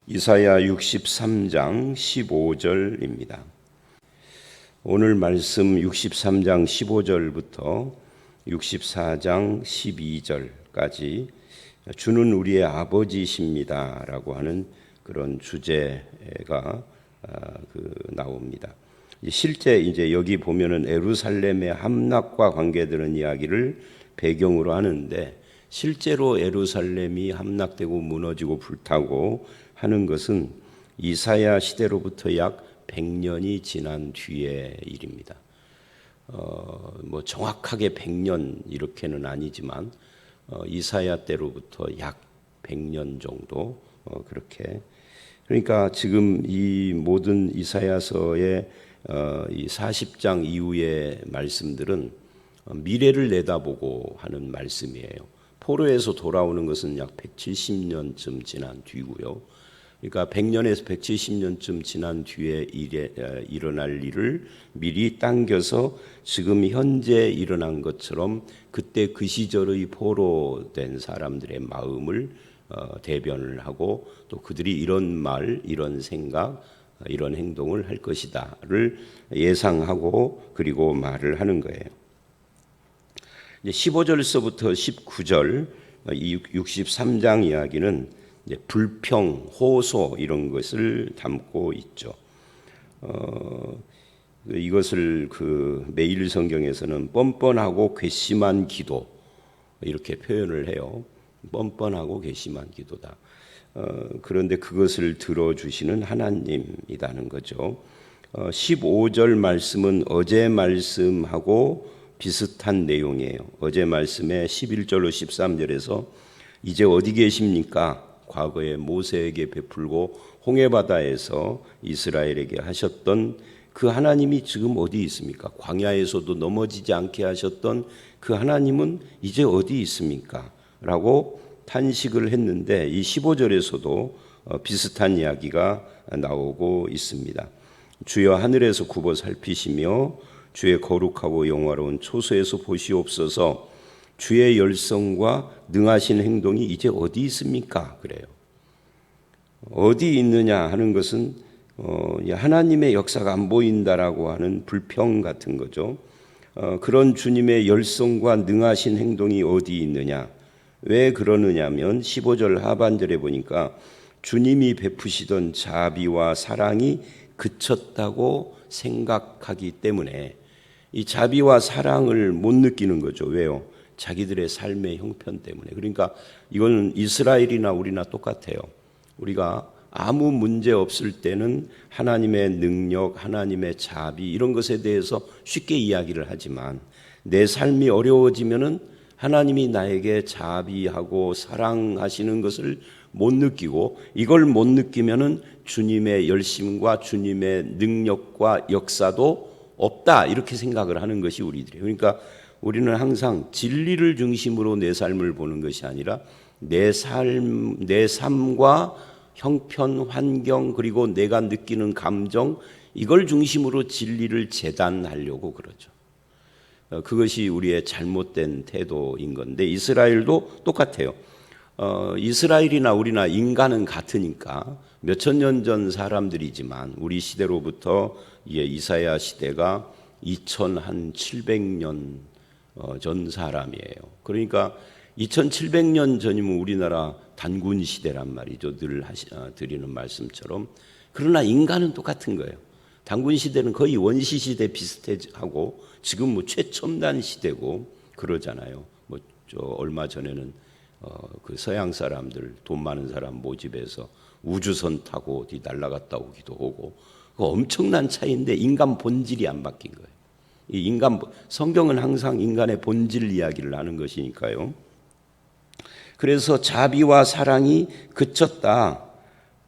이사야 63장 15절입니다. 오늘 말씀 63장 15절부터 64장 12절까지 주는 우리의 아버지십니다 라고 하는 그런 주제가 나옵니다. 실제 이제 여기 보면은 예루살렘의 함락과 관계되는 이야기를 배경으로 하는데, 실제로 예루살렘이 함락되고 무너지고 불타고 하는 것은 이사야 시대로부터 약 100년이 지난 뒤의 일입니다. 뭐 정확하게 100년 이렇게는 아니지만 이사야 때로부터 약 100년 정도 그렇게. 그러니까 지금 이 모든 이사야서의 이 40장 이후의 말씀들은 미래를 내다보고 하는 말씀이에요. 포로에서 돌아오는 것은 약 170년쯤 지난 뒤고요. 그러니까 100년에서 170년쯤 지난 뒤에 일어날 일을 미리 당겨서 지금 현재 일어난 것처럼 그때 그 시절의 포로된 사람들의 마음을 대변을 하고, 또 그들이 이런 말, 이런 생각, 이런 행동을 할 것이다를 예상하고 그리고 말을 하는 거예요. 15절서부터 19절 이 63장 이야기는 불평, 호소 이런 것을 담고 있죠. 이것을 매일 성경에서는 뻔뻔하고 괘씸한 기도 이렇게 표현을 해요. 뻔뻔하고 괘씸한 기도다. 그런데 그것을 들어주시는 하나님이라는 거죠. 15절 말씀은 어제 말씀하고 비슷한 내용이에요. 어제 말씀에 11절로 13절에서 이제 어디 계십니까? 과거에 모세에게 베풀고 홍해바다에서 이스라엘에게 하셨던 그 하나님이 지금 어디 있습니까? 광야에서도 넘어지지 않게 하셨던 그 하나님은 이제 어디 있습니까? 라고 탄식을 했는데, 이 15절에서도 비슷한 이야기가 나오고 있습니다. 주여 하늘에서 굽어 살피시며 주의 거룩하고 영화로운 초소에서 보시옵소서. 주의 열성과 능하신 행동이 이제 어디 있습니까? 그래요. 어디 있느냐 하는 것은 하나님의 역사가 안 보인다라고 하는 불평 같은 거죠. 그런 주님의 열성과 능하신 행동이 어디 있느냐? 왜 그러느냐면 15절 하반절에 보니까 주님이 베푸시던 자비와 사랑이 그쳤다고 생각하기 때문에 이 자비와 사랑을 못 느끼는 거죠. 왜요? 자기들의 삶의 형편 때문에. 그러니까 이거는 이스라엘이나 우리나 똑같아요. 우리가 아무 문제 없을 때는 하나님의 능력, 하나님의 자비 이런 것에 대해서 쉽게 이야기를 하지만, 내 삶이 어려워지면은 하나님이 나에게 자비하고 사랑하시는 것을 못 느끼고, 이걸 못 느끼면은 주님의 열심과 주님의 능력과 역사도 없다 이렇게 생각을 하는 것이 우리들이에요. 그러니까 우리는 항상 진리를 중심으로 내 삶을 보는 것이 아니라 내 삶과 형편, 환경, 그리고 내가 느끼는 감정, 이걸 중심으로 진리를 재단하려고 그러죠. 그것이 우리의 잘못된 태도인 건데, 이스라엘도 똑같아요. 이스라엘이나 우리나 인간은 같으니까 몇천 년 전 사람들이지만 우리 시대로부터 이사야 시대가 2700년 전 사람이에요. 그러니까 2700년 전이면 우리나라 단군 시대란 말이죠. 늘 드리는 말씀처럼. 그러나 인간은 똑같은 거예요. 단군 시대는 거의 원시 시대 비슷하고 지금 뭐 최첨단 시대고 그러잖아요. 얼마 전에는 그 서양 사람들 돈 많은 사람 모집해서 우주선 타고 어디 날아갔다 오기도 하고, 그 엄청난 차이인데 인간 본질이 안 바뀐 거예요. 이 성경은 항상 인간의 본질 이야기를 하는 것이니까요. 그래서 자비와 사랑이 그쳤다.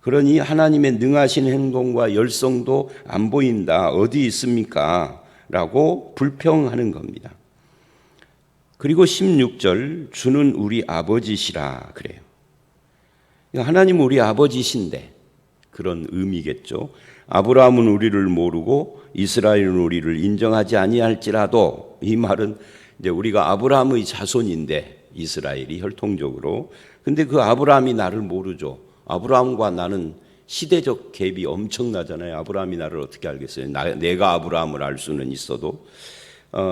그러니 하나님의 능하신 행동과 열성도 안 보인다. 어디 있습니까? 라고 불평하는 겁니다. 그리고 16절 주는 우리 아버지시라 그래요. 하나님은 우리 아버지신데 그런 의미겠죠. 아브라함은 우리를 모르고 이스라엘은 우리를 인정하지 아니할지라도, 이 말은 이제 우리가 아브라함의 자손인데 이스라엘이 혈통적으로, 근데 그 아브라함이 나를 모르죠. 아브라함과 나는 시대적 갭이 엄청나잖아요. 아브라함이 나를 어떻게 알겠어요? 내가 아브라함을 알 수는 있어도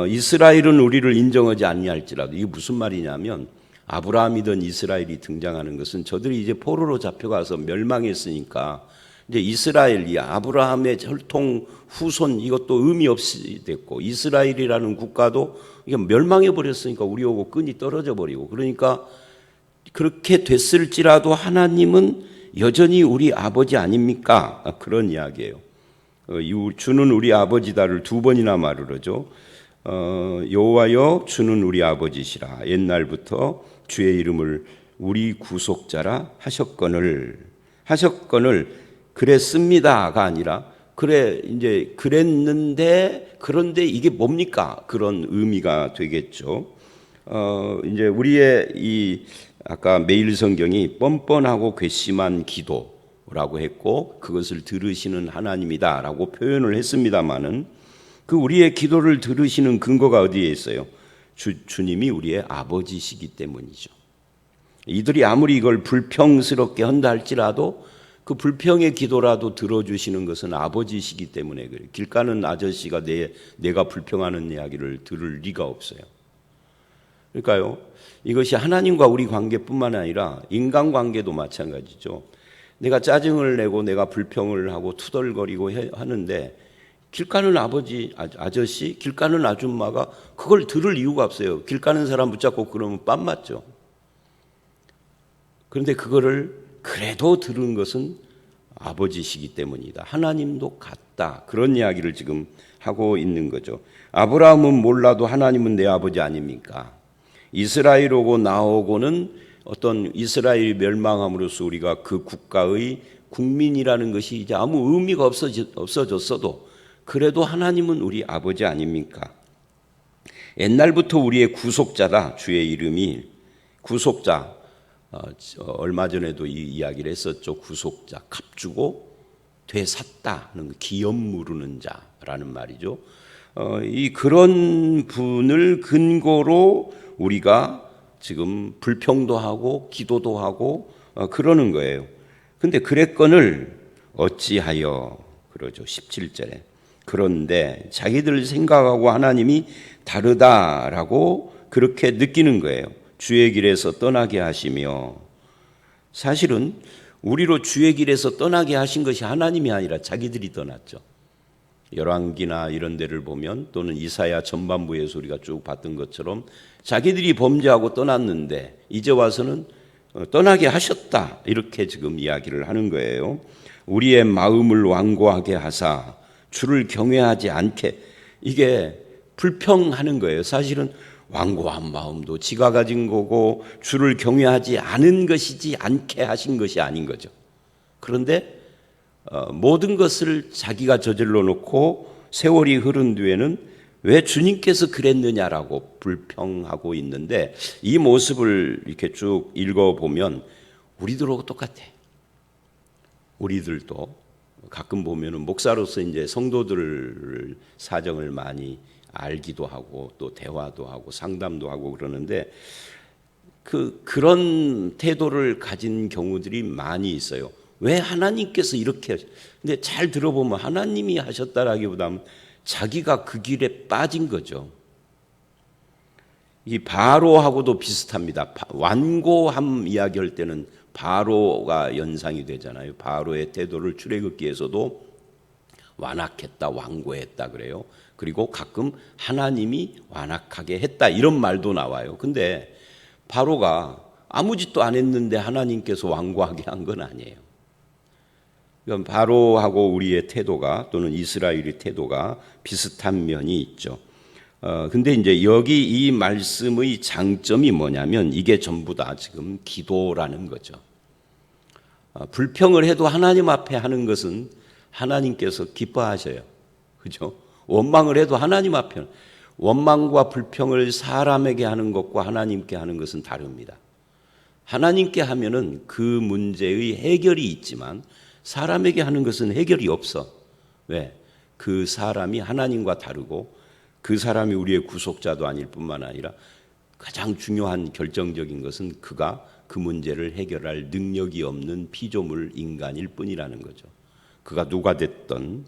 이스라엘은 우리를 인정하지 아니할지라도 이게 무슨 말이냐면 아브라함이든 이스라엘이 등장하는 것은 저들이 이제 포로로 잡혀가서 멸망했으니까 이제 이스라엘이 아브라함의 혈통 후손 이것도 의미 없이 됐고 이스라엘이라는 국가도 이게 멸망해 버렸으니까 우리하고 끈이 떨어져 버리고 그러니까 그렇게 됐을지라도 하나님은 여전히 우리 아버지 아닙니까? 그런 이야기예요. 주는 우리 아버지다를 두 번이나 말을 하죠. 여호와여 주는 우리 아버지시라 옛날부터 주의 이름을 우리 구속자라 하셨거늘 그랬습니다가 아니라 그래 이제 그랬는데 그런데 이게 뭡니까? 그런 의미가 되겠죠. 이제 우리의 이 아까 메일 성경이 뻔뻔하고 괘씸한 기도라고 했고 그것을 들으시는 하나님이다라고 표현을 했습니다마는 그 우리의 기도를 들으시는 근거가 어디에 있어요? 주님이 우리의 아버지시기 때문이죠. 이들이 아무리 이걸 불평스럽게 한다 할지라도 그 불평의 기도라도 들어주시는 것은 아버지시기 때문에 그래요. 길 가는 아저씨가 내가 불평하는 이야기를 들을 리가 없어요. 그러니까요. 이것이 하나님과 우리 관계뿐만 아니라 인간관계도 마찬가지죠. 내가 짜증을 내고 내가 불평을 하고 투덜거리고 하는데 길 가는 아저씨, 길 가는 아줌마가 그걸 들을 이유가 없어요. 길 가는 사람 붙잡고 그러면 뺨 맞죠. 그런데 그거를 그래도 들은 것은 아버지시기 때문이다. 하나님도 같다. 그런 이야기를 지금 하고 있는 거죠. 아브라함은 몰라도 하나님은 내 아버지 아닙니까? 이스라엘 오고 나오고는 어떤 이스라엘이 멸망함으로써 우리가 그 국가의 국민이라는 것이 이제 아무 의미가 없어졌어도 그래도 하나님은 우리 아버지 아닙니까? 옛날부터 우리의 구속자다. 주의 이름이 구속자. 얼마 전에도 이 이야기를 했었죠. 구속자, 값주고 되샀다는 기업 무르는 자라는 말이죠. 이 그런 분을 근거로 우리가 지금 불평도 하고 기도도 하고 그러는 거예요. 근데 그랬거늘 어찌하여 그러죠. 17절에. 그런데 자기들 생각하고 하나님이 다르다라고 그렇게 느끼는 거예요. 주의 길에서 떠나게 하시며 사실은 우리로 주의 길에서 떠나게 하신 것이 하나님이 아니라 자기들이 떠났죠. 열왕기나 이런 데를 보면 또는 이사야 전반부에서 우리가 쭉 봤던 것처럼 자기들이 범죄하고 떠났는데 이제 와서는 떠나게 하셨다 이렇게 지금 이야기를 하는 거예요. 우리의 마음을 완고하게 하사 주를 경외하지 않게 이게 불평하는 거예요. 사실은 완고한 마음도 지가 가진 거고 주를 경외하지 않은 것이지 않게 하신 것이 아닌 거죠. 그런데 모든 것을 자기가 저질러 놓고 세월이 흐른 뒤에는 왜 주님께서 그랬느냐라고 불평하고 있는데 이 모습을 이렇게 쭉 읽어보면 우리들하고 똑같아. 우리들도 가끔 보면은 목사로서 이제 성도들 사정을 많이 알기도 하고 또 대화도 하고 상담도 하고 그러는데 그런 태도를 가진 경우들이 많이 있어요. 왜 하나님께서 이렇게 근데 잘 들어보면 하나님이 하셨다라기보다는 자기가 그 길에 빠진 거죠. 이 바로하고도 비슷합니다. 완고함 이야기할 때는 바로가 연상이 되잖아요. 바로의 태도를 출애굽기에서도 완악했다, 완고했다 그래요. 그리고 가끔 하나님이 완악하게 했다 이런 말도 나와요. 근데 바로가 아무 짓도 안 했는데 하나님께서 완고하게 한 건 아니에요. 그러니까 바로하고 우리의 태도가 또는 이스라엘의 태도가 비슷한 면이 있죠. 근데 이제 여기 이 말씀의 장점이 뭐냐면 이게 전부 다 지금 기도라는 거죠. 불평을 해도 하나님 앞에 하는 것은 하나님께서 기뻐하셔요. 그죠? 원망을 해도 하나님 앞에 원망과 불평을 사람에게 하는 것과 하나님께 하는 것은 다릅니다. 하나님께 하면은 그 문제의 해결이 있지만 사람에게 하는 것은 해결이 없어. 왜? 그 사람이 하나님과 다르고 그 사람이 우리의 구속자도 아닐 뿐만 아니라 가장 중요한 결정적인 것은 그가 그 문제를 해결할 능력이 없는 피조물 인간일 뿐이라는 거죠. 그가 누가 됐던.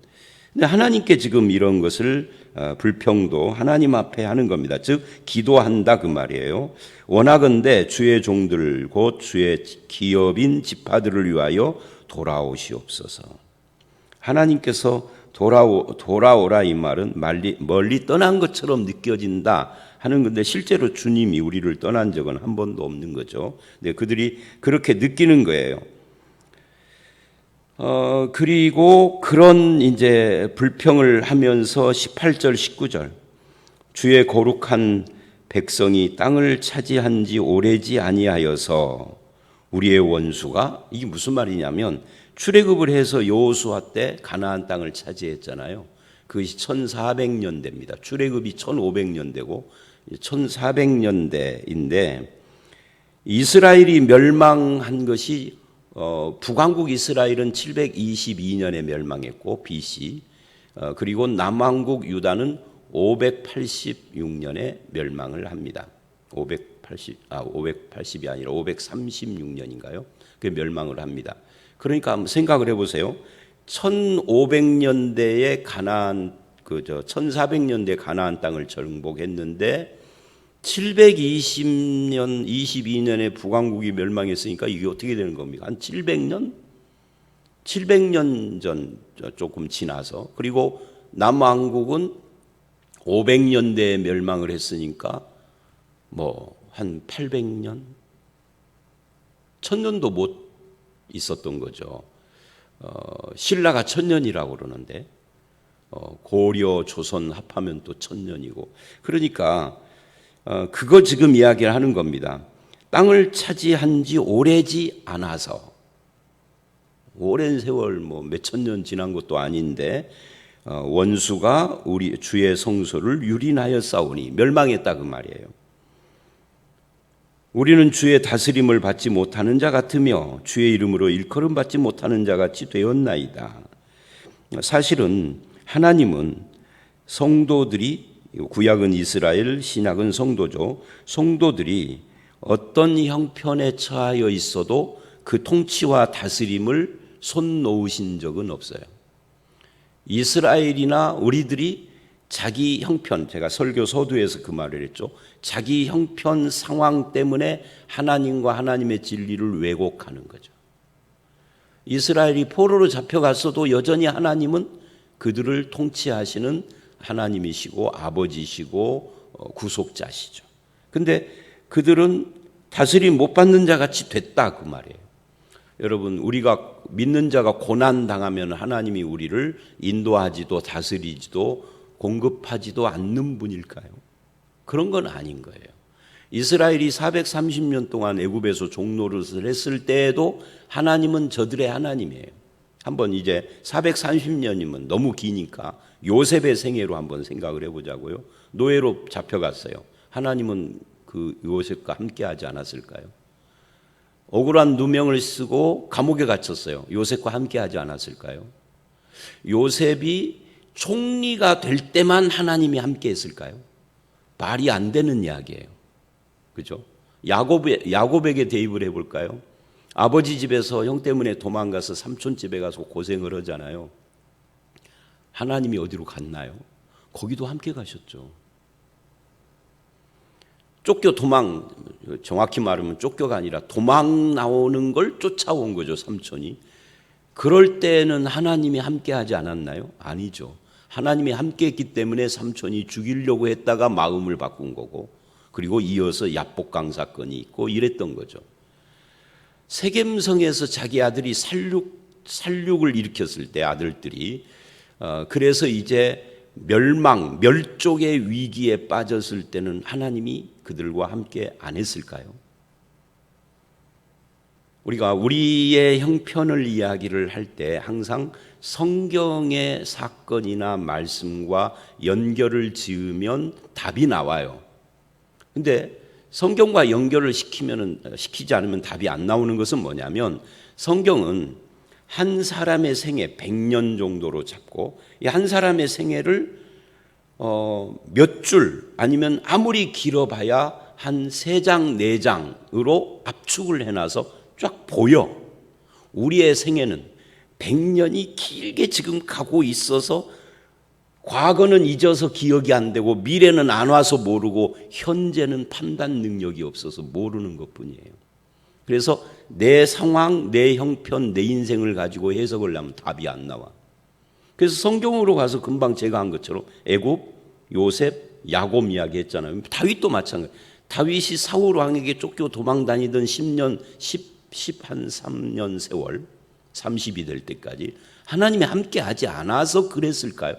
근데 하나님께 지금 이런 것을 불평도 하나님 앞에 하는 겁니다. 즉 기도한다 그 말이에요. 원하건대 주의 종들 곧 주의 기업인 지파들을 위하여 돌아오시옵소서. 하나님께서 돌아오라 이 말은 멀리 떠난 것처럼 느껴진다 하는 건데 실제로 주님이 우리를 떠난 적은 한 번도 없는 거죠. 근데 그들이 그렇게 느끼는 거예요. 그리고 그런 이제 불평을 하면서 18절 19절 주의 거룩한 백성이 땅을 차지한 지 오래지 아니하여서 우리의 원수가, 이게 무슨 말이냐면 출애굽을 해서 여호수아 때 가나안 땅을 차지했잖아요. 그것이 1400년대입니다. 출애굽이 1500년대고 1400년대인데 이스라엘이 멸망한 것이 북왕국 이스라엘은 722년에 멸망했고 BC, 그리고 남왕국 유다는 586년에 멸망을 합니다. 580이 아니라 536년인가요? 그 멸망을 합니다. 그러니까 한번 생각을 해보세요. 1500년대에 가나안 1400년대 가나안 땅을 정복했는데 720년 22년에 북왕국이 멸망했으니까 이게 어떻게 되는 겁니까? 한 700년? 700년 전 조금 지나서, 그리고 남왕국은 500년대에 멸망을 했으니까 한 800년? 1000년도 못 있었던 거죠. 신라가 1000년이라고 그러는데 고려, 조선 합하면 또 1000년이고, 그러니까 그거 지금 이야기를 하는 겁니다. 땅을 차지한 지 오래지 않아서, 오랜 세월 몇천 년 지난 것도 아닌데 원수가 우리 주의 성소를 유린하여 싸우니 멸망했다 그 말이에요. 우리는 주의 다스림을 받지 못하는 자 같으며 주의 이름으로 일컬음 받지 못하는 자 같이 되었나이다. 사실은 하나님은 성도들이, 구약은 이스라엘, 신약은 성도죠. 성도들이 어떤 형편에 처하여 있어도 그 통치와 다스림을 손 놓으신 적은 없어요. 이스라엘이나 우리들이 자기 형편, 제가 설교 서두에서 그 말을 했죠. 자기 형편 상황 때문에 하나님과 하나님의 진리를 왜곡하는 거죠. 이스라엘이 포로로 잡혀갔어도 여전히 하나님은 그들을 통치하시는 하나님이시고 아버지시고 구속자시죠. 근데 그들은 다스림 못 받는 자 같이 됐다 그 말이에요. 여러분, 우리가 믿는 자가 고난 당하면 하나님이 우리를 인도하지도 다스리지도 공급하지도 않는 분일까요? 그런 건 아닌 거예요. 이스라엘이 430년 동안 애굽에서 종노릇을 했을 때에도 하나님은 저들의 하나님이에요. 한번 이제 430년이면 너무 기니까 요셉의 생애로 한번 생각을 해보자고요. 노예로 잡혀갔어요. 하나님은 그 요셉과 함께 하지 않았을까요? 억울한 누명을 쓰고 감옥에 갇혔어요. 요셉과 함께 하지 않았을까요? 요셉이 총리가 될 때만 하나님이 함께 했을까요? 말이 안 되는 이야기예요. 그죠? 야곱에게 대입을 해볼까요? 아버지 집에서 형 때문에 도망가서 삼촌 집에 가서 고생을 하잖아요. 하나님이 어디로 갔나요? 거기도 함께 가셨죠. 정확히 말하면 쫓겨가 아니라 도망 나오는 걸 쫓아온 거죠, 삼촌이. 그럴 때는 하나님이 함께 하지 않았나요? 아니죠. 하나님이 함께 했기 때문에 삼촌이 죽이려고 했다가 마음을 바꾼 거고, 그리고 이어서 야복강 사건이 있고 이랬던 거죠. 세겜성에서 자기 아들이 살육을 일으켰을 때 아들들이, 그래서 이제 멸족의 위기에 빠졌을 때는 하나님이 그들과 함께 안 했을까요? 우리가 우리의 형편을 이야기를 할 때 항상 성경의 사건이나 말씀과 연결을 지으면 답이 나와요. 근데 성경과 연결을 시키지 않으면 답이 안 나오는 것은 뭐냐면, 성경은 한 사람의 생애 100년 정도로 잡고 이 한 사람의 생애를 몇 줄 아니면 아무리 길어봐야 한 3장, 4장으로 압축을 해놔서 쫙 보여. 우리의 생애는 100년이 길게 지금 가고 있어서 과거는 잊어서 기억이 안 되고 미래는 안 와서 모르고 현재는 판단 능력이 없어서 모르는 것뿐이에요. 그래서 내 상황, 내 형편, 내 인생을 가지고 해석을 하면 답이 안 나와. 그래서 성경으로 가서 금방 제가 한 것처럼 애굽, 요셉, 야곱 이야기 했잖아요. 다윗도 마찬가지. 다윗이 사울 왕에게 쫓겨 도망 다니던 10년, 13년 세월, 30이 될 때까지 하나님이 함께 하지 않아서 그랬을까요?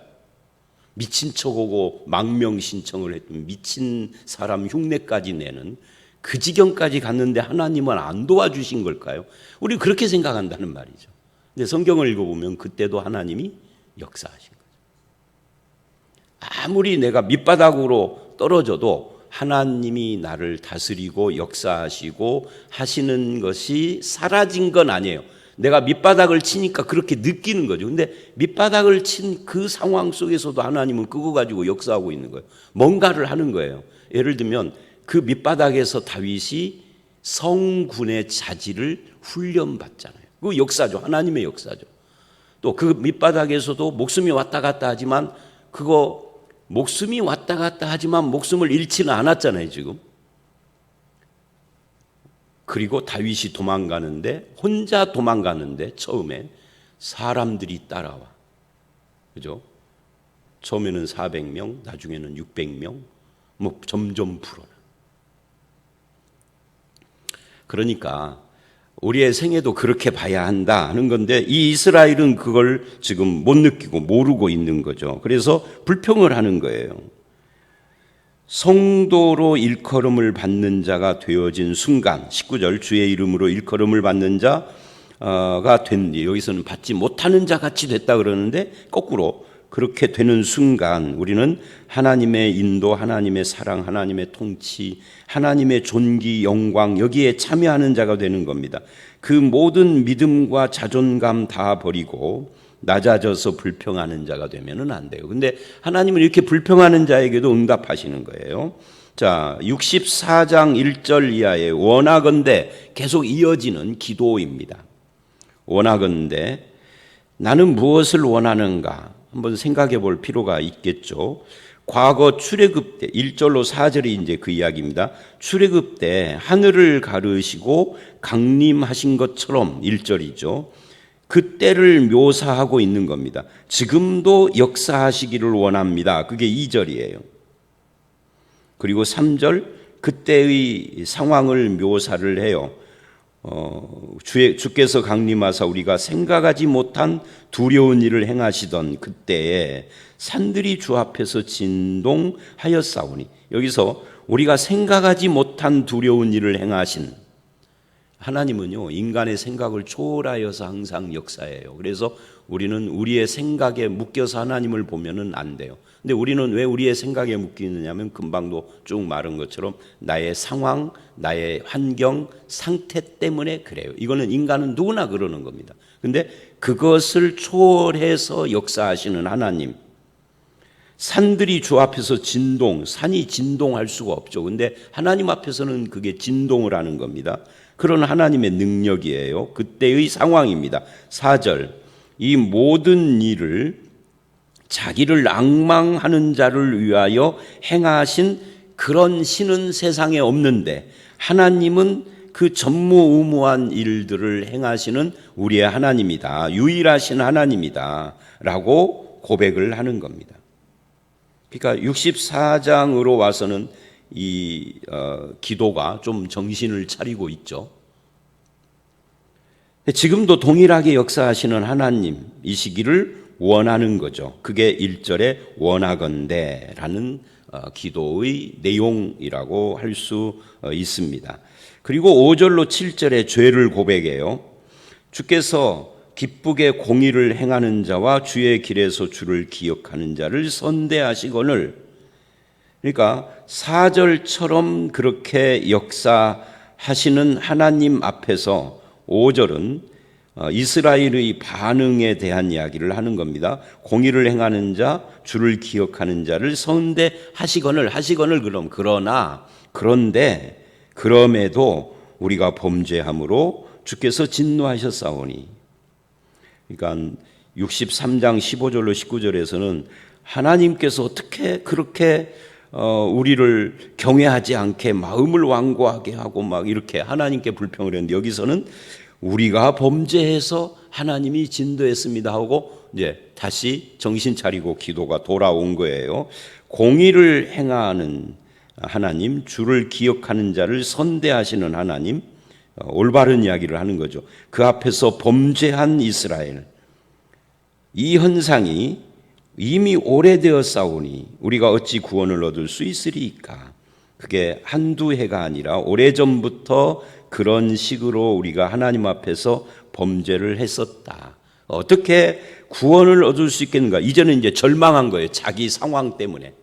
미친 척하고 망명 신청을 했던 미친 사람 흉내까지 내는 그 지경까지 갔는데 하나님은 안 도와주신 걸까요? 우리 그렇게 생각한다는 말이죠. 근데 성경을 읽어보면 그때도 하나님이 역사하신 거죠. 아무리 내가 밑바닥으로 떨어져도 하나님이 나를 다스리고 역사하시고 하시는 것이 사라진 건 아니에요. 내가 밑바닥을 치니까 그렇게 느끼는 거죠. 근데 밑바닥을 친 그 상황 속에서도 하나님은 그거 가지고 역사하고 있는 거예요. 뭔가를 하는 거예요. 예를 들면 그 밑바닥에서 다윗이 성군의 자질을 훈련받잖아요. 그거 역사죠. 하나님의 역사죠. 또 그 밑바닥에서도 목숨이 왔다 갔다 하지만 그거 목숨이 왔다 갔다 하지만 목숨을 잃지는 않았잖아요, 지금. 그리고 다윗이 도망가는데 혼자 도망가는데 처음에 사람들이 따라와. 그죠? 처음에는 400명, 나중에는 600명, 뭐 점점 불어나. 그러니까 우리의 생애도 그렇게 봐야 한다 하는 건데 이 이스라엘은 그걸 지금 못 느끼고 모르고 있는 거죠. 그래서 불평을 하는 거예요. 성도로 일컬음을 받는 자가 되어진 순간 19절 주의 이름으로 일컬음을 받는 자가 된 여기서는 받지 못하는 자 같이 됐다 그러는데 거꾸로 그렇게 되는 순간 우리는 하나님의 인도, 하나님의 사랑, 하나님의 통치, 하나님의 존귀, 영광 여기에 참여하는 자가 되는 겁니다. 그 모든 믿음과 자존감 다 버리고 낮아져서 불평하는 자가 되면은 안 돼요. 근데 하나님은 이렇게 불평하는 자에게도 응답하시는 거예요. 자, 64장 1절 이하의 원하건대 계속 이어지는 기도입니다. 원하건대 나는 무엇을 원하는가 한번 생각해 볼 필요가 있겠죠. 과거 출애굽 때 1절로 4절이 이제 그 이야기입니다. 출애굽 때 하늘을 가르시고 강림하신 것처럼 1절이죠. 그때를 묘사하고 있는 겁니다. 지금도 역사하시기를 원합니다. 그게 2절이에요. 그리고 3절 그때의 상황을 묘사를 해요. 주께서 강림하사 우리가 생각하지 못한 두려운 일을 행하시던 그때에 산들이 주 앞에서 진동하였사오니 여기서 우리가 생각하지 못한 두려운 일을 행하신 하나님은요 인간의 생각을 초월하여서 항상 역사해요. 그래서 우리는 우리의 생각에 묶여서 하나님을 보면은 안 돼요. 근데 우리는 왜 우리의 생각에 묶이느냐면 금방도 쭉 말한 것처럼 나의 상황, 나의 환경, 상태 때문에 그래요. 이거는 인간은 누구나 그러는 겁니다. 근데 그것을 초월해서 역사하시는 하나님, 산들이 주 앞에서 진동, 산이 진동할 수가 없죠. 근데 하나님 앞에서는 그게 진동을 하는 겁니다. 그런 하나님의 능력이에요. 그때의 상황입니다. 4절 이 모든 일을 자기를 앙망하는 자를 위하여 행하신 그런 신은 세상에 없는데 하나님은 그 전무후무한 일들을 행하시는 우리의 하나님이다. 유일하신 하나님이다. 라고 고백을 하는 겁니다. 그러니까 64장으로 와서는 이 기도가 좀 정신을 차리고 있죠. 지금도 동일하게 역사하시는 하나님이시기를 원하는 거죠. 그게 1절에 원하건대라는 기도의 내용이라고 할 수 있습니다. 그리고 5절로 7절에 죄를 고백해요. 주께서 기쁘게 공의를 행하는 자와 주의 길에서 주를 기억하는 자를 선대하시거늘. 그러니까 4절처럼 그렇게 역사하시는 하나님 앞에서 5절은 이스라엘의 반응에 대한 이야기를 하는 겁니다. 공의를 행하는 자, 주를 기억하는 자를 선대하시거늘 그러나 그런데 그럼에도 우리가 범죄함으로 주께서 진노하셨사오니. 그러니까 63장 15절로 19절에서는 하나님께서 어떻게 그렇게 우리를 경외하지 않게 마음을 완고하게 하고 막 이렇게 하나님께 불평을 했는데, 여기서는 우리가 범죄해서 하나님이 진노했습니다 하고 이제 다시 정신 차리고 기도가 돌아온 거예요. 공의를 행하는 하나님, 주를 기억하는 자를 선대하시는 하나님, 올바른 이야기를 하는 거죠. 그 앞에서 범죄한 이스라엘, 이 현상이 이미 오래되었사오니 우리가 어찌 구원을 얻을 수 있으리이까. 그게 한두 해가 아니라 오래전부터 그런 식으로 우리가 하나님 앞에서 범죄를 했었다. 어떻게 구원을 얻을 수 있겠는가? 이제는 이제 절망한 거예요. 자기 상황 때문에.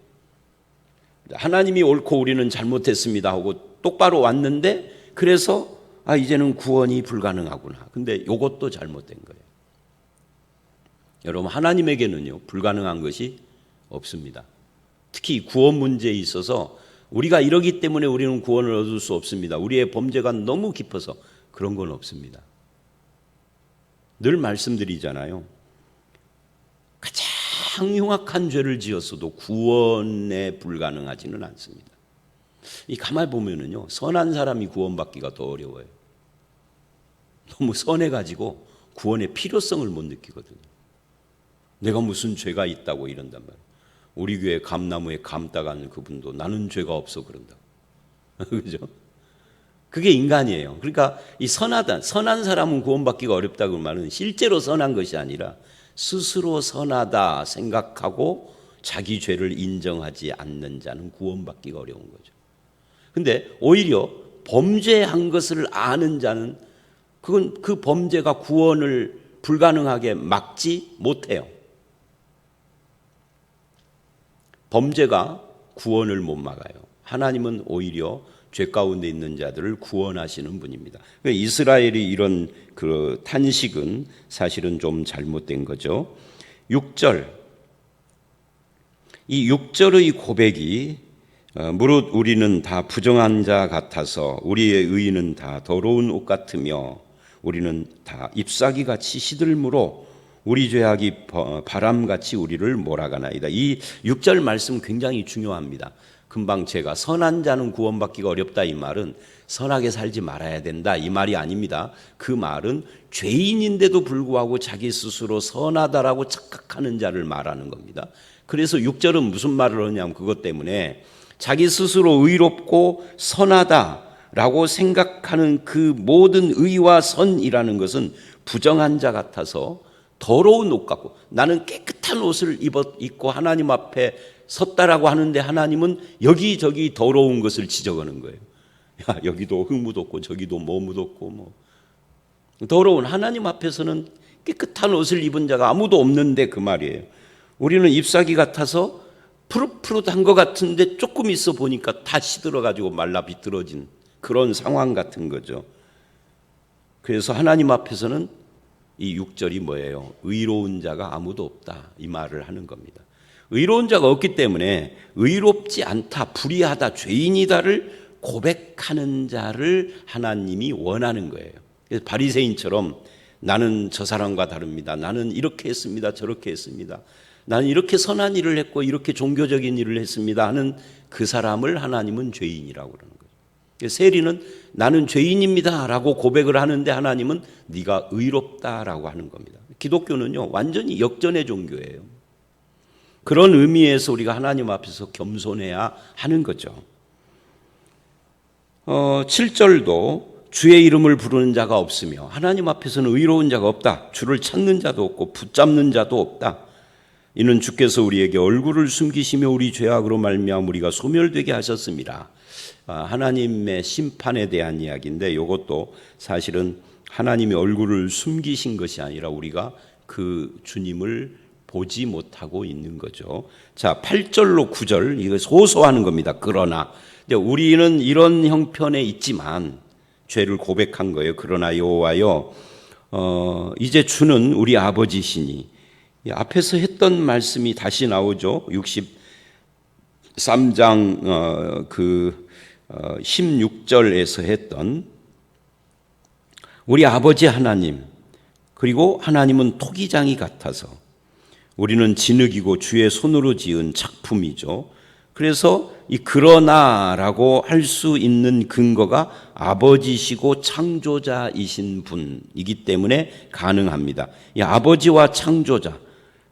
하나님이 옳고 우리는 잘못했습니다 하고 똑바로 왔는데, 그래서 이제는 구원이 불가능하구나. 근데 이것도 잘못된 거예요. 여러분, 하나님에게는요 불가능한 것이 없습니다. 특히 구원 문제에 있어서 우리가 이러기 때문에 우리는 구원을 얻을 수 없습니다. 우리의 범죄가 너무 깊어서 그런 건 없습니다. 늘 말씀드리잖아요. 가장 흉악한 죄를 지었어도 구원에 불가능하지는 않습니다. 이 가만히 보면은요, 선한 사람이 구원받기가 더 어려워요. 너무 선해가지고 구원의 필요성을 못 느끼거든요. 내가 무슨 죄가 있다고 이런단 말이에요. 우리 교회 감나무에 감 따가는 그분도 나는 죄가 없어 그런다고. 그죠? 그게 인간이에요. 그러니까 이 선한 사람은 구원받기가 어렵다고 말은 실제로 선한 것이 아니라 스스로 선하다 생각하고 자기 죄를 인정하지 않는 자는 구원받기가 어려운 거죠. 근데 오히려 범죄한 것을 아는 자는 그건 그 범죄가 구원을 불가능하게 막지 못해요. 범죄가 구원을 못 막아요. 하나님은 오히려 죄 가운데 있는 자들을 구원하시는 분입니다. 이스라엘이 이런 그 탄식은 사실은 좀 잘못된 거죠. 6절, 이 6절의 고백이 무릇 우리는 다 부정한 자 같아서 우리의 의는 다 더러운 옷 같으며 우리는 다 잎사귀같이 시들므로 우리 죄악이 바람같이 우리를 몰아가나이다. 이 6절 말씀 굉장히 중요합니다. 금방 제가 선한 자는 구원받기가 어렵다 이 말은 선하게 살지 말아야 된다 이 말이 아닙니다. 그 말은 죄인인데도 불구하고 자기 스스로 선하다라고 착각하는 자를 말하는 겁니다. 그래서 6절은 무슨 말을 하냐면 그것 때문에 자기 스스로 의롭고 선하다라고 생각하는 그 모든 의와 선이라는 것은 부정한 자 같아서 더러운 옷 같고, 나는 깨끗한 옷을 입고 하나님 앞에 섰다라고 하는데 하나님은 여기저기 더러운 것을 지적하는 거예요. 야, 여기도 흙 묻었고 저기도 뭐 묻었고 뭐. 더러운, 하나님 앞에서는 깨끗한 옷을 입은 자가 아무도 없는데 그 말이에요. 우리는 잎사귀 같아서 푸릇푸릇한 것 같은데 조금 있어 보니까 다 시들어가지고 말라 비뚤어진 그런 상황 같은 거죠. 그래서 하나님 앞에서는 이 6절이 뭐예요? 의로운 자가 아무도 없다 이 말을 하는 겁니다. 의로운 자가 없기 때문에 의롭지 않다, 불의하다, 죄인이다를 고백하는 자를 하나님이 원하는 거예요. 그래서 바리새인처럼 나는 저 사람과 다릅니다. 나는 이렇게 했습니다. 저렇게 했습니다. 나는 이렇게 선한 일을 했고 이렇게 종교적인 일을 했습니다 하는 그 사람을 하나님은 죄인이라고 그러는 거예요. 세리는 나는 죄인입니다 라고 고백을 하는데 하나님은 네가 의롭다라고 하는 겁니다. 기독교는요 완전히 역전의 종교예요. 그런 의미에서 우리가 하나님 앞에서 겸손해야 하는 거죠. 7절도 주의 이름을 부르는 자가 없으며 하나님 앞에서는 의로운 자가 없다. 주를 찾는 자도 없고 붙잡는 자도 없다. 이는 주께서 우리에게 얼굴을 숨기시며 우리 죄악으로 말미암아 우리가 소멸되게 하셨습니다. 하나님의 심판에 대한 이야기인데 이것도 사실은 하나님이 얼굴을 숨기신 것이 아니라 우리가 그 주님을 보지 못하고 있는 거죠. 자, 8절로 9절 이거 소소하는 겁니다. 그러나 우리는 이런 형편에 있지만 죄를 고백한 거예요. 그러나 여호와여 이제 주는 우리 아버지시니, 앞에서 했던 말씀이 다시 나오죠. 63장 16절에서 했던 우리 아버지 하나님, 그리고 하나님은 토기장이 같아서 우리는 진흙이고 주의 손으로 지은 작품이죠. 그래서 이 그러나라고 할 수 있는 근거가 아버지시고 창조자이신 분이기 때문에 가능합니다. 이 아버지와 창조자,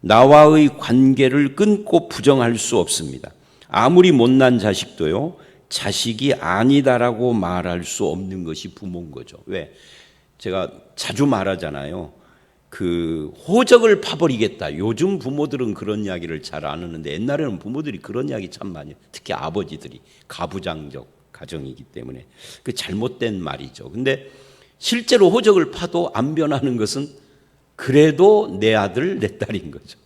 나와의 관계를 끊고 부정할 수 없습니다. 아무리 못난 자식도요, 자식이 아니다라고 말할 수 없는 것이 부모인 거죠. 왜? 제가 자주 말하잖아요. 호적을 파버리겠다. 요즘 부모들은 그런 이야기를 잘 안 하는데 옛날에는 부모들이 그런 이야기 참 많이 해요. 특히 아버지들이 가부장적 가정이기 때문에 그 잘못된 말이죠. 근데 실제로 호적을 파도 안 변하는 것은 그래도 내 아들 내 딸인 거죠.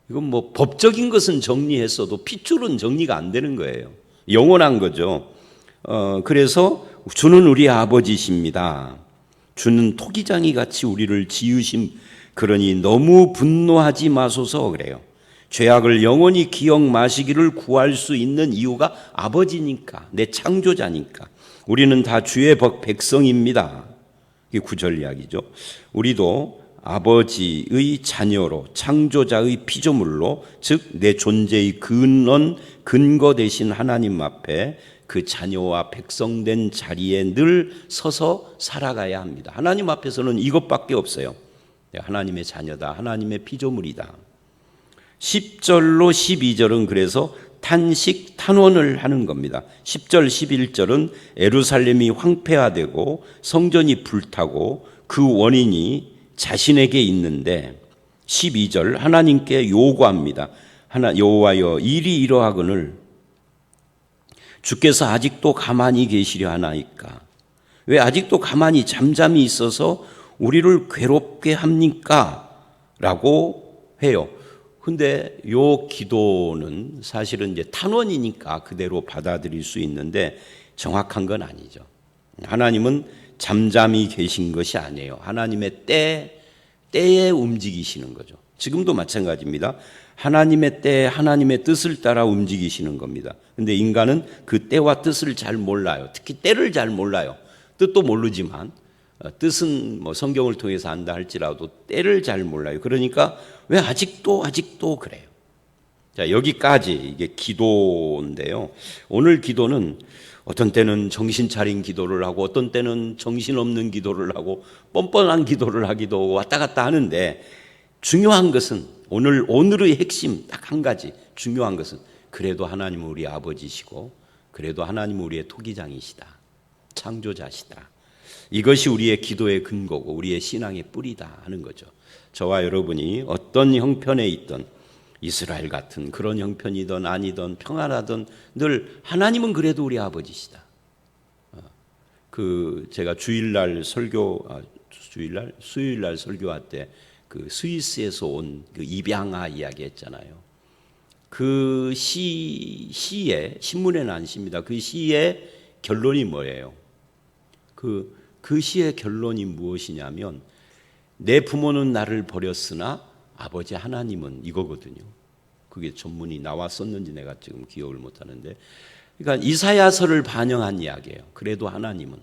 이건 뭐 법적인 것은 정리했어도 핏줄은 정리가 안 되는 거예요. 영원한 거죠. 그래서 주는 우리 아버지십니다. 주는 토기장이 같이 우리를 지으심, 그러니 너무 분노하지 마소서 그래요. 죄악을 영원히 기억 마시기를 구할 수 있는 이유가 아버지니까, 내 창조자니까. 우리는 다 주의 백성입니다. 이게 9절 이야기죠. 우리도 아버지의 자녀로, 창조자의 피조물로, 즉 내 존재의 근거 되신 하나님 앞에 그 자녀와 백성된 자리에 늘 서서 살아가야 합니다. 하나님 앞에서는 이것밖에 없어요. 내가 하나님의 자녀다, 하나님의 피조물이다. 10절로 12절은 그래서 탄원을 하는 겁니다. 10절, 11절은 예루살렘이 황폐화되고 성전이 불타고 그 원인이 자신에게 있는데, 12절 하나님께 요구합니다. 여호와여, 일이 이러하거늘 주께서 아직도 가만히 계시려 하나이까? 왜 아직도 가만히 잠잠히 있어서 우리를 괴롭게 합니까? 라고 해요. 근데 요 기도는 사실은 이제 탄원이니까 그대로 받아들일 수 있는데 정확한 건 아니죠. 하나님은 잠잠히 계신 것이 아니에요. 하나님의 때에 움직이시는 거죠. 지금도 마찬가지입니다. 하나님의 때에 하나님의 뜻을 따라 움직이시는 겁니다. 근데 인간은 그 때와 뜻을 잘 몰라요. 특히 때를 잘 몰라요. 뜻도 모르지만 뜻은 뭐 성경을 통해서 안다 할지라도 때를 잘 몰라요. 그러니까 왜 아직도 그래요. 자, 여기까지 이게 기도인데요. 오늘 기도는 어떤 때는 정신 차린 기도를 하고 어떤 때는 정신없는 기도를 하고 뻔뻔한 기도를 하기도 하고 왔다 갔다 하는데, 중요한 것은 오늘의 핵심 딱 한 가지, 중요한 것은 그래도 하나님은 우리 아버지시고 그래도 하나님은 우리의 토기장이시다, 창조자시다. 이것이 우리의 기도의 근거고 우리의 신앙의 뿌리다 하는 거죠. 저와 여러분이 어떤 형편에 있든, 이스라엘 같은 그런 형편이든 아니든 평안하든 늘 하나님은 그래도 우리 아버지시다. 제가 수요일날 설교할 때 그 스위스에서 온 그 입양아 이야기 했잖아요. 그 시에, 신문에 난 시입니다. 그 시의 결론이 뭐예요? 그 시의 결론이 무엇이냐면, 내 부모는 나를 버렸으나 아버지 하나님은, 이거거든요. 그게 전문이 나왔었는지 내가 지금 기억을 못하는데, 그러니까 이사야서를 반영한 이야기예요. 그래도 하나님은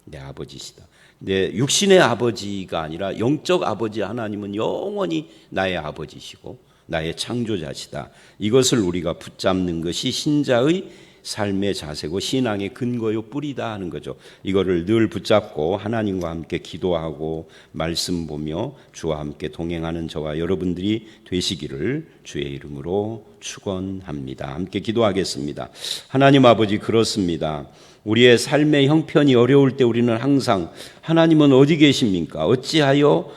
내 아버지시다. 내 육신의 아버지가 아니라 영적 아버지 하나님은 영원히 나의 아버지시고 나의 창조자시다. 이것을 우리가 붙잡는 것이 신자의 삶의 자세고 신앙의 근거요 뿌리다 하는 거죠. 이거를 늘 붙잡고 하나님과 함께 기도하고 말씀 보며 주와 함께 동행하는 저와 여러분들이 되시기를 주의 이름으로 축원합니다. 함께 기도하겠습니다. 하나님 아버지, 그렇습니다. 우리의 삶의 형편이 어려울 때 우리는 항상 하나님은 어디 계십니까? 어찌하여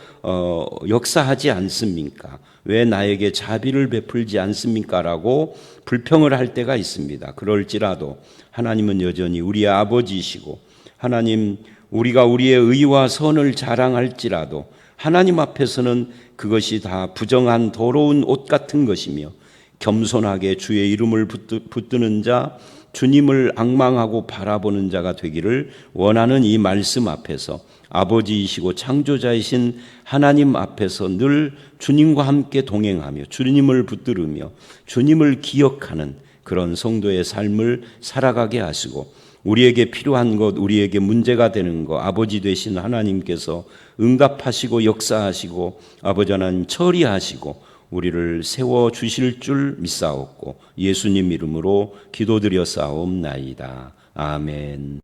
역사하지 않습니까? 왜 나에게 자비를 베풀지 않습니까? 라고 불평을 할 때가 있습니다. 그럴지라도 하나님은 여전히 우리의 아버지이시고, 하나님, 우리가 우리의 의와 선을 자랑할지라도 하나님 앞에서는 그것이 다 부정한 더러운 옷 같은 것이며, 겸손하게 주의 이름을 붙드는 자, 주님을 앙망하고 바라보는 자가 되기를 원하는 이 말씀 앞에서 아버지이시고 창조자이신 하나님 앞에서 늘 주님과 함께 동행하며 주님을 붙들으며 주님을 기억하는 그런 성도의 삶을 살아가게 하시고 우리에게 필요한 것, 우리에게 문제가 되는 것 아버지 되신 하나님께서 응답하시고 역사하시고 아버지 하나님 처리하시고 우리를 세워주실 줄 믿사옵고 예수님 이름으로 기도드려 싸움나이다. 아멘.